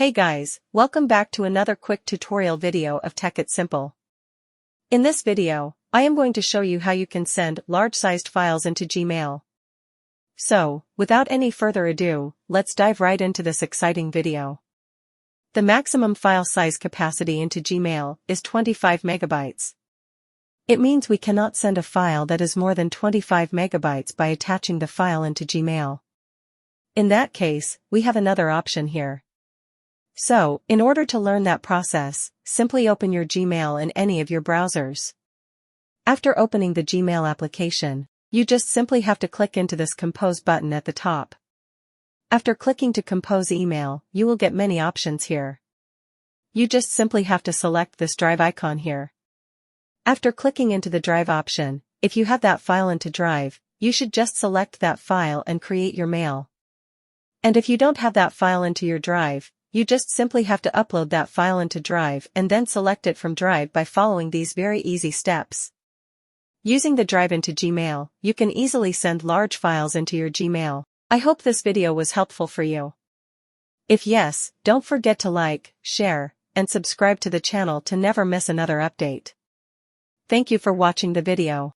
Hey guys, welcome back to another quick tutorial video of Tech It Simple. In this video, I am going to show you how you can send large-sized files into Gmail. So, without any further ado, let's dive right into this exciting video. The maximum file size capacity into Gmail is 25 megabytes. It means we cannot send a file that is more than 25 megabytes by attaching the file into Gmail. In that case, we have another option here. So, in order to learn that process, simply open your Gmail in any of your browsers. After opening the Gmail application, you just simply have to click into this Compose button at the top. After clicking to compose email, you will get many options here. You just simply have to select this drive icon here. After clicking into the drive option, if you have that file into drive, you should just select that file and create your mail. And if you don't have that file into your drive, you just simply have to upload that file into drive and then select it from drive by following these very easy steps. Using the drive into Gmail, you can easily send large files into your Gmail. I hope this video was helpful for you. If yes, don't forget to like, share, and subscribe to the channel to never miss another update. Thank you for watching the video.